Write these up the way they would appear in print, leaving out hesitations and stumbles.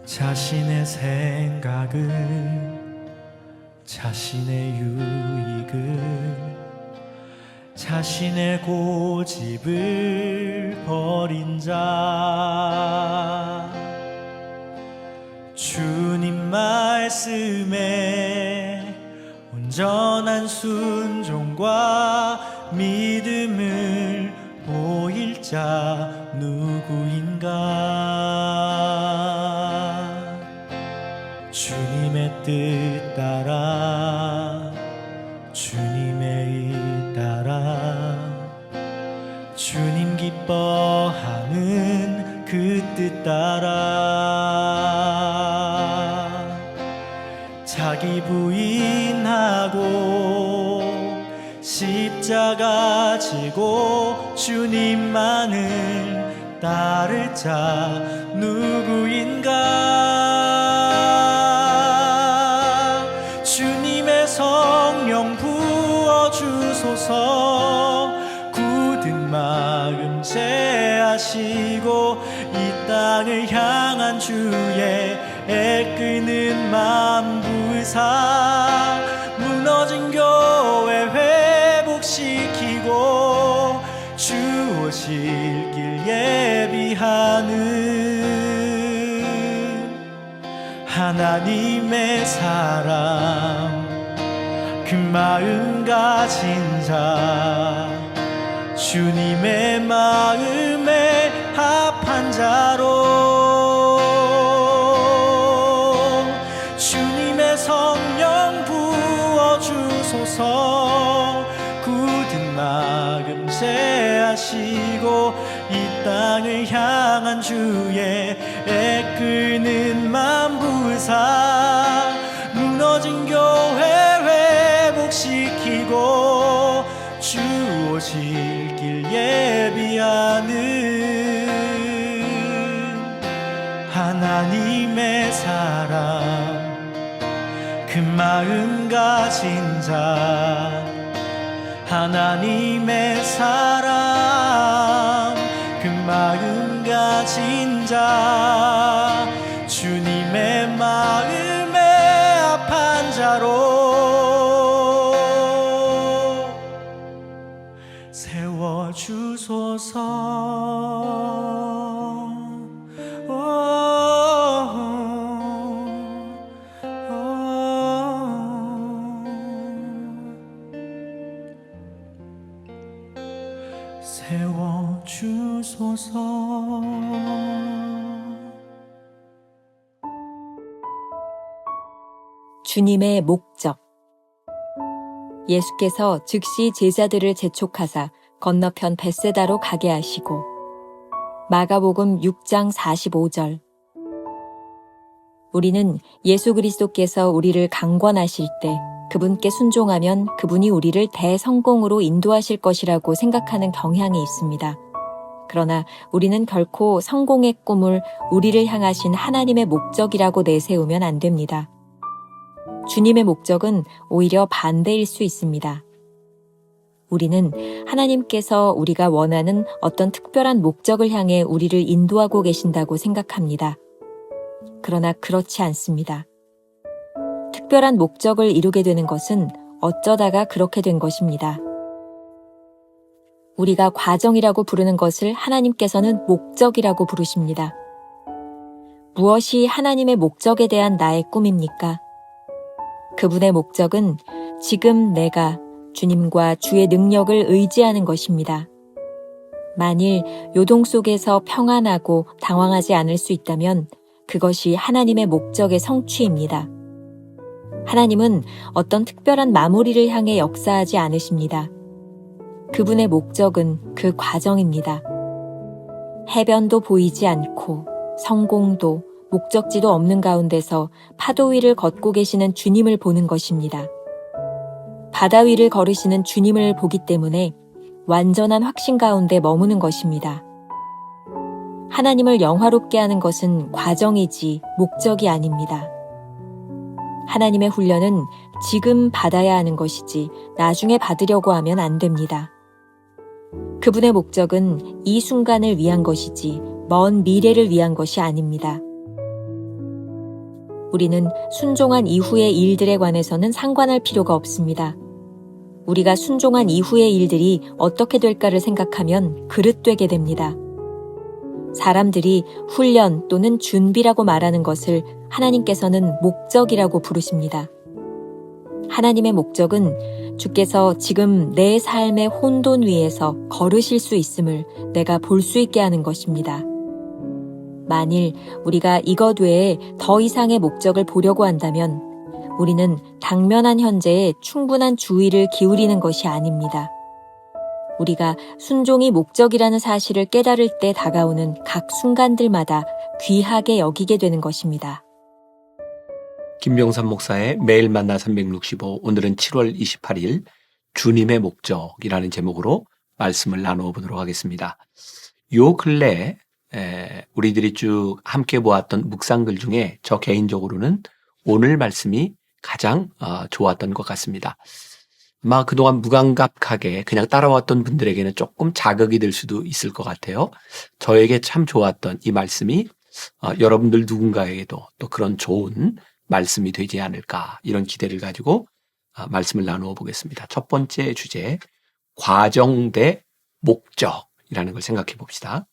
자신의 생각을, 자신의 유익을, 자신의 고집을 버린 자, 주님 말씀에 온전한 순종과 믿음을 보일 자 누구인가? 주님의 뜻 따라, 주님의 일 따라, 주님 기뻐하는 그 뜻 따라, 자기 부인하고 십자가 지고 주님만을 따를 자 누구인가? 주님의 성령 부어주소서. 굳은 마음 제하시고 이 땅을 향한 주의 애끄는 마음 부으사 무너진 교회 회복시키고 주 오실 길 예비하는 하나님의 사람, 그 마음 가진 자, 주님의 마음에 합한 자로 주님의 성령 부어주소서. 굳은 마음 제하시고 이 땅을 향한 주의 애끄는 마음 부으사 무너진 교회 회복시키고 주 오실 길 예비하는 하나님의 사람, 그 마음 가진 자, 하나님의 사람, 그 마음 가진 자, 주님의 마음에 합한 자로 세워주소서. 세워주소서. 주님의 목적. 예수께서 즉시 제자들을 재촉하사 건너편 벳세다로 가게 하시고. 마가복음 6장 45절. 우리는 예수 그리스도께서 우리를 강권하실 때 그분께 순종하면 그분이 우리를 대성공으로 인도하실 것이라고 생각하는 경향이 있습니다. 그러나 우리는 결코 성공의 꿈을 우리를 향하신 하나님의 목적이라고 내세우면 안 됩니다. 주님의 목적은 오히려 반대일 수 있습니다. 우리는 하나님께서 우리가 원하는 어떤 특별한 목적을 향해 우리를 인도하고 계신다고 생각합니다. 그러나 그렇지 않습니다. 특별한 목적을 이루게 되는 것은 어쩌다가 그렇게 된 것입니다. 우리가 과정이라고 부르는 것을 하나님께서는 목적이라고 부르십니다. 무엇이 하나님의 목적에 대한 나의 꿈입니까? 그분의 목적은 지금 내가 주님과 주의 능력을 의지하는 것입니다. 만일 요동 속에서 평안하고 당황하지 않을 수 있다면 그것이 하나님의 목적의 성취입니다. 하나님은 어떤 특별한 마무리를 향해 역사하지 않으십니다. 그분의 목적은 그 과정입니다. 해변도 보이지 않고 성공도 목적지도 없는 가운데서 파도 위를 걷고 계시는 주님을 보는 것입니다. 바다 위를 걸으시는 주님을 보기 때문에 완전한 확신 가운데 머무는 것입니다. 하나님을 영화롭게 하는 것은 과정이지 목적이 아닙니다. 하나님의 훈련은 지금 받아야 하는 것이지 나중에 받으려고 하면 안 됩니다. 그분의 목적은 이 순간을 위한 것이지 먼 미래를 위한 것이 아닙니다. 우리는 순종한 이후의 일들에 관해서는 상관할 필요가 없습니다. 우리가 순종한 이후의 일들이 어떻게 될까를 생각하면 그릇되게 됩니다. 사람들이 훈련 또는 준비라고 말하는 것을 하나님께서는 목적이라고 부르십니다. 하나님의 목적은 주께서 지금 내 삶의 혼돈 위에서 걸으실 수 있음을 내가 볼 수 있게 하는 것입니다. 만일 우리가 이것 외에 더 이상의 목적을 보려고 한다면 우리는 당면한 현재에 충분한 주의를 기울이는 것이 아닙니다. 우리가 순종이 목적이라는 사실을 깨달을 때 다가오는 각 순간들마다 귀하게 여기게 되는 것입니다. 김병삼 목사의 매일 만나 365, 오늘은 7월 28일 주님의 목적이라는 제목으로 말씀을 나누어 보도록 하겠습니다. 요 근래 우리들이 쭉 함께 보았던 묵상글 중에 저 개인적으로는 오늘 말씀이 가장 좋았던 것 같습니다. 아마 그동안 무감각하게 그냥 따라왔던 분들에게는 조금 자극이 될 수도 있을 것 같아요. 저에게 참 좋았던 이 말씀이 여러분들 누군가에게도 또 그런 좋은 말씀이 되지 않을까, 이런 기대를 가지고 말씀을 나누어 보겠습니다. 첫 번째 주제, 과정 대 목적이라는 걸 생각해 봅시다.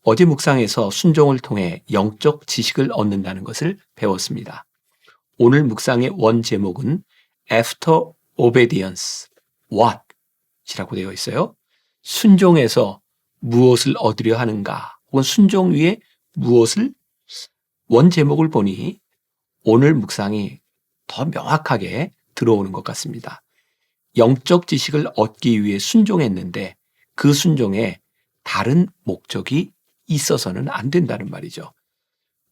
어제 묵상에서 순종을 통해 영적 지식을 얻는다는 것을 배웠습니다. 오늘 묵상의 원 제목은 After Obedience, What? 이라고 되어 있어요. 순종에서 무엇을 얻으려 하는가, 혹은 순종 위에 무엇을, 원 제목을 보니 오늘 묵상이 더 명확하게 들어오는 것 같습니다. 영적 지식을 얻기 위해 순종했는데 그 순종에 다른 목적이 있어서는 안 된다는 말이죠.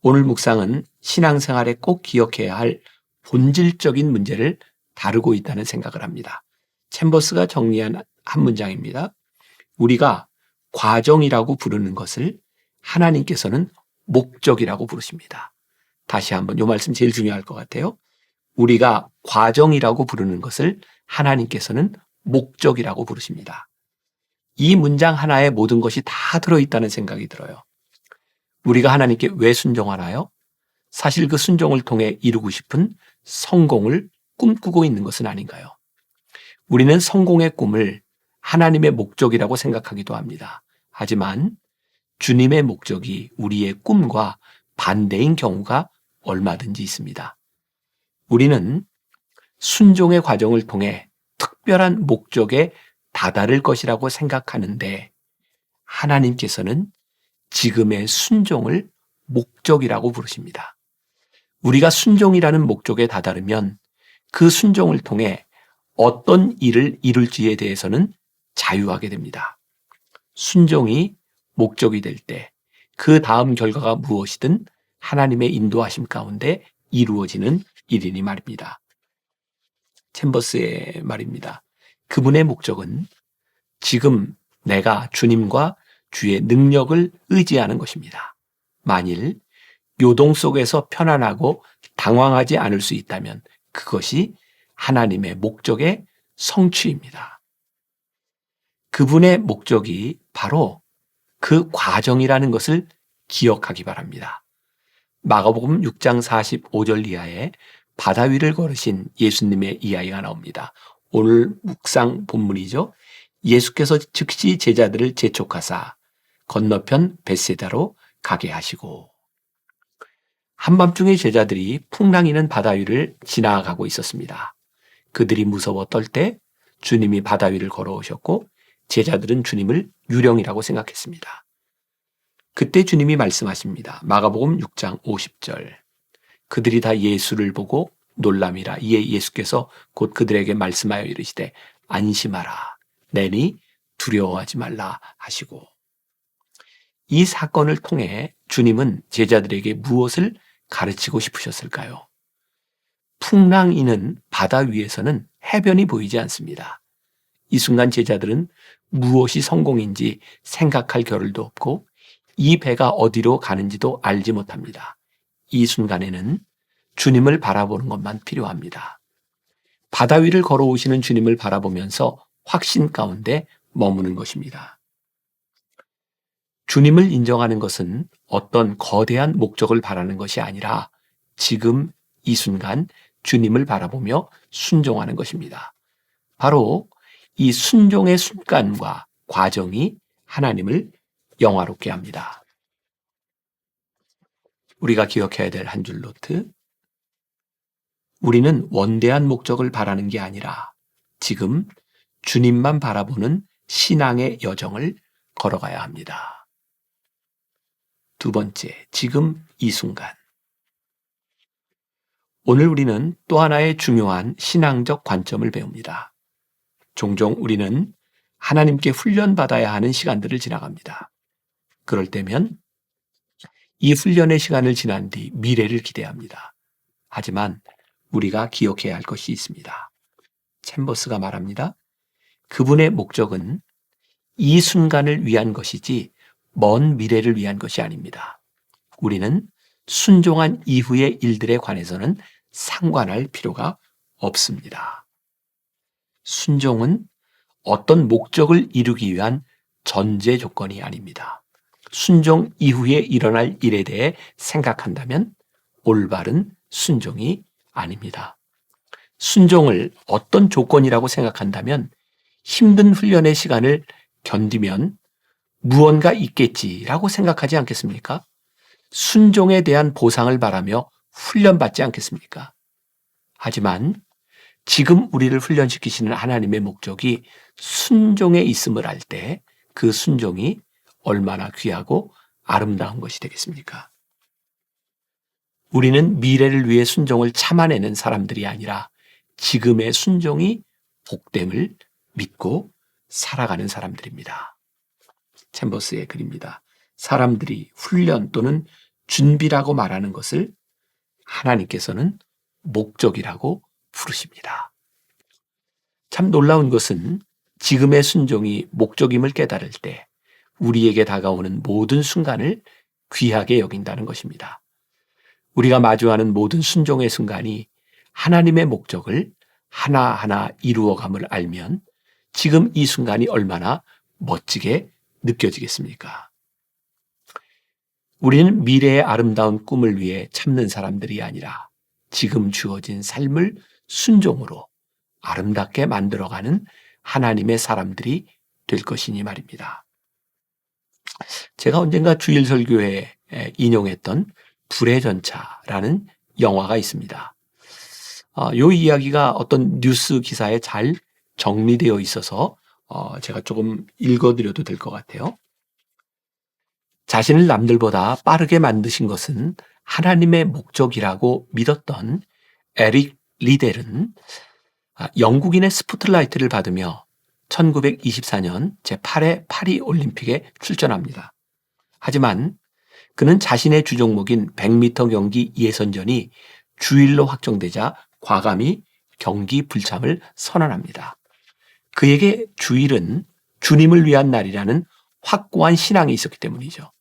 오늘 묵상은 신앙생활에 꼭 기억해야 할 본질적인 문제를 다루고 있다는 생각을 합니다. 챔버스가 정리한 한 문장입니다. 우리가 과정이라고 부르는 것을 하나님께서는 목적이라고 부르십니다. 다시 한번 이 말씀 제일 중요할 것 같아요. 우리가 과정이라고 부르는 것을 하나님께서는 목적이라고 부르십니다. 이 문장 하나에 모든 것이 다 들어있다는 생각이 들어요. 우리가 하나님께 왜 순종하나요? 사실 그 순종을 통해 이루고 싶은 성공을 꿈꾸고 있는 것은 아닌가요? 우리는 성공의 꿈을 하나님의 목적이라고 생각하기도 합니다. 하지만 주님의 목적이 우리의 꿈과 반대인 경우가 얼마든지 있습니다. 우리는 순종의 과정을 통해 특별한 목적에 다다를 것이라고 생각하는데 하나님께서는 지금의 순종을 목적이라고 부르십니다. 우리가 순종이라는 목적에 다다르면 그 순종을 통해 어떤 일을 이룰지에 대해서는 자유하게 됩니다. 순종이 목적이 될 때 그 다음 결과가 무엇이든 하나님의 인도하심 가운데 이루어지는 일이니 말입니다. 챔버스의 말입니다. 그분의 목적은 지금 내가 주님과 주의 능력을 의지하는 것입니다. 만일 요동 속에서 편안하고 당황하지 않을 수 있다면 그것이 하나님의 목적의 성취입니다. 그분의 목적이 바로 그 과정이라는 것을 기억하기 바랍니다. 마가복음 6장 45절 이하에 바다 위를 걸으신 예수님의 이야기가 나옵니다. 오늘 묵상 본문이죠. 예수께서 즉시 제자들을 재촉하사 건너편 벳세다로 가게 하시고, 한밤중에 제자들이 풍랑이는 바다 위를 지나가고 있었습니다. 그들이 무서워 떨 때 주님이 바다 위를 걸어오셨고 제자들은 주님을 유령이라고 생각했습니다. 그때 주님이 말씀하십니다. 마가복음 6장 50절. 그들이 다 예수를 보고 놀람이라. 이에 예수께서 곧 그들에게 말씀하여 이르시되 안심하라. 내니 두려워하지 말라 하시고, 이 사건을 통해 주님은 제자들에게 무엇을 가르치고 싶으셨을까요? 풍랑이는 바다 위에서는 해변이 보이지 않습니다. 이 순간 제자들은 무엇이 성공인지 생각할 겨를도 없고 이 배가 어디로 가는지도 알지 못합니다. 이 순간에는 주님을 바라보는 것만 필요합니다. 바다 위를 걸어오시는 주님을 바라보면서 확신 가운데 머무는 것입니다. 주님을 인정하는 것은 어떤 거대한 목적을 바라는 것이 아니라 지금 이 순간 주님을 바라보며 순종하는 것입니다. 바로 이 순종의 순간과 과정이 하나님을 영화롭게 합니다. 우리가 기억해야 될 한 줄 노트. 우리는 원대한 목적을 바라는 게 아니라 지금 주님만 바라보는 신앙의 여정을 걸어가야 합니다. 두 번째, 지금 이 순간. 오늘 우리는 또 하나의 중요한 신앙적 관점을 배웁니다. 종종 우리는 하나님께 훈련받아야 하는 시간들을 지나갑니다. 그럴 때면 이 훈련의 시간을 지난 뒤 미래를 기대합니다. 하지만 우리가 기억해야 할 것이 있습니다. 챔버스가 말합니다. 그분의 목적은 이 순간을 위한 것이지 먼 미래를 위한 것이 아닙니다. 우리는 순종한 이후의 일들에 관해서는 상관할 필요가 없습니다. 순종은 어떤 목적을 이루기 위한 전제 조건이 아닙니다. 순종 이후에 일어날 일에 대해 생각한다면 올바른 순종이 아닙니다. 순종을 어떤 조건이라고 생각한다면 힘든 훈련의 시간을 견디면 무언가 있겠지라고 생각하지 않겠습니까? 순종에 대한 보상을 바라며 훈련받지 않겠습니까? 하지만 지금 우리를 훈련시키시는 하나님의 목적이 순종에 있음을 알 때 그 순종이 얼마나 귀하고 아름다운 것이 되겠습니까? 우리는 미래를 위해 순종을 참아내는 사람들이 아니라 지금의 순종이 복됨을 믿고 살아가는 사람들입니다. 챔버스의 글입니다. 사람들이 훈련 또는 준비라고 말하는 것을 하나님께서는 목적이라고 부르십니다. 참 놀라운 것은 지금의 순종이 목적임을 깨달을 때 우리에게 다가오는 모든 순간을 귀하게 여긴다는 것입니다. 우리가 마주하는 모든 순종의 순간이 하나님의 목적을 하나하나 이루어감을 알면 지금 이 순간이 얼마나 멋지게 느껴지겠습니까? 우리는 미래의 아름다운 꿈을 위해 참는 사람들이 아니라 지금 주어진 삶을 순종으로 아름답게 만들어가는 하나님의 사람들이 될 것이니 말입니다. 제가 언젠가 주일 설교에 인용했던 불의 전차라는 영화가 있습니다. 이 이야기가 어떤 뉴스 기사에 잘 정리되어 있어서 제가 조금 읽어드려도 될 것 같아요. 자신을 남들보다 빠르게 만드신 것은 하나님의 목적이라고 믿었던 에릭 리델은 영국인의 스포트라이트를 받으며 1924년 제8회 파리 올림픽에 출전합니다. 하지만 그는 자신의 주종목인 100m 경기 예선전이 주일로 확정되자 과감히 경기 불참을 선언합니다. 그에게 주일은 주님을 위한 날이라는 확고한 신앙이 있었기 때문이죠.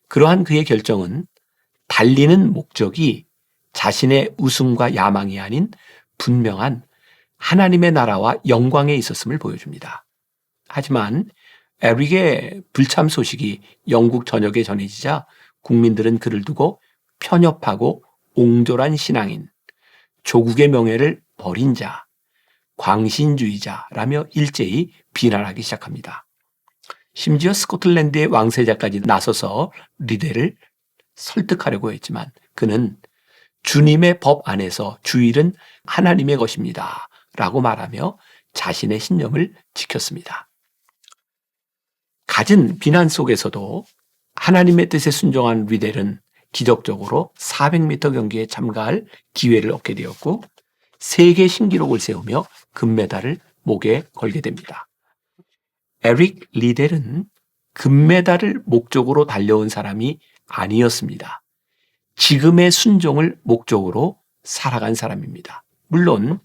그러한 그의 결정은 달리는 목적이 자신의 우승과 야망이 아닌 분명한 하나님의 나라와 영광에 있었음을 보여줍니다. 하지만 에릭의 불참 소식이 영국 전역에 전해지자 국민들은 그를 두고 편협하고 옹졸한 신앙인, 조국의 명예를 버린 자, 광신주의자라며 일제히 비난하기 시작합니다. 심지어 스코틀랜드의 왕세자까지 나서서 리델을 설득하려고 했지만 그는 주님의 법 안에서 주일은 하나님의 것입니다 라고 말하며 자신의 신념을 지켰습니다. 갖은 비난 속에서도 하나님의 뜻에 순종한 리델은 기적적으로 400m 경기에 참가할 기회를 얻게 되었고 세계 신기록을 세우며 금메달을 목에 걸게 됩니다. 에릭 리델은 금메달을 목적으로 달려온 사람이 아니었습니다. 지금의 순종을 목적으로 살아간 사람입니다. 물론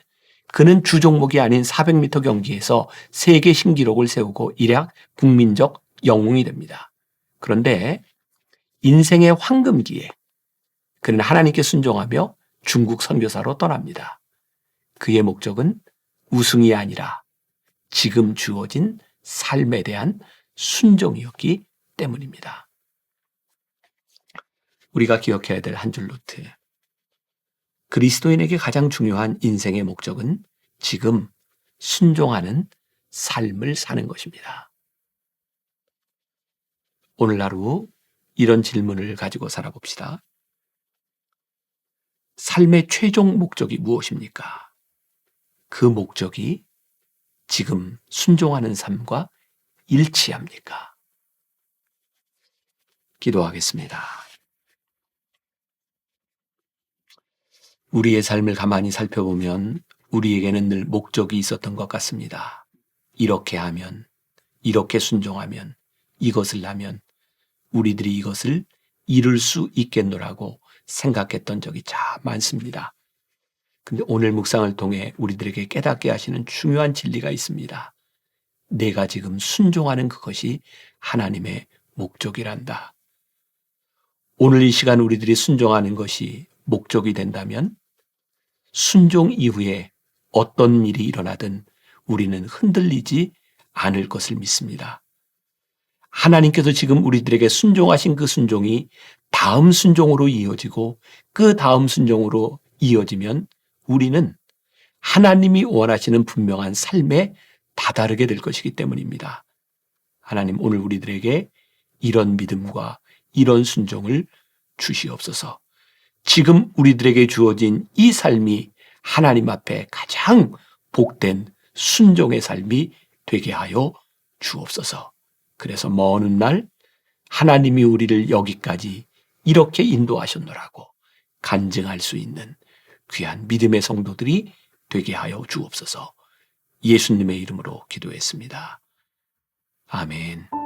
그는 주 종목이 아닌 400m 경기에서 세계 신기록을 세우고 일약 국민적 영웅이 됩니다. 그런데 인생의 황금기에 그는 하나님께 순종하며 중국 선교사로 떠납니다. 그의 목적은 우승이 아니라 지금 주어진 삶에 대한 순종이었기 때문입니다. 우리가 기억해야 될 한 줄 노트. 그리스도인에게 가장 중요한 인생의 목적은 지금 순종하는 삶을 사는 것입니다. 오늘 하루 이런 질문을 가지고 살아봅시다. 삶의 최종 목적이 무엇입니까? 그 목적이 지금 순종하는 삶과 일치합니까? 기도하겠습니다. 우리의 삶을 가만히 살펴보면 우리에게는 늘 목적이 있었던 것 같습니다. 이렇게 하면, 이렇게 순종하면, 이것을 하면 우리들이 이것을 이룰 수 있겠노라고 생각했던 적이 참 많습니다. 근데 오늘 묵상을 통해 우리들에게 깨닫게 하시는 중요한 진리가 있습니다. 내가 지금 순종하는 그것이 하나님의 목적이란다. 오늘 이 시간 우리들이 순종하는 것이 목적이 된다면 순종 이후에 어떤 일이 일어나든 우리는 흔들리지 않을 것을 믿습니다. 하나님께서 지금 우리들에게 순종하신 그 순종이 다음 순종으로 이어지고 그 다음 순종으로 이어지면 우리는 하나님이 원하시는 분명한 삶에 다다르게 될 것이기 때문입니다. 하나님, 오늘 우리들에게 이런 믿음과 이런 순종을 주시옵소서. 지금 우리들에게 주어진 이 삶이 하나님 앞에 가장 복된 순종의 삶이 되게 하여 주옵소서. 그래서 먼 훗날 하나님이 우리를 여기까지 이렇게 인도하셨노라고 간증할 수 있는 귀한 믿음의 성도들이 되게 하여 주옵소서. 예수님의 이름으로 기도했습니다. 아멘.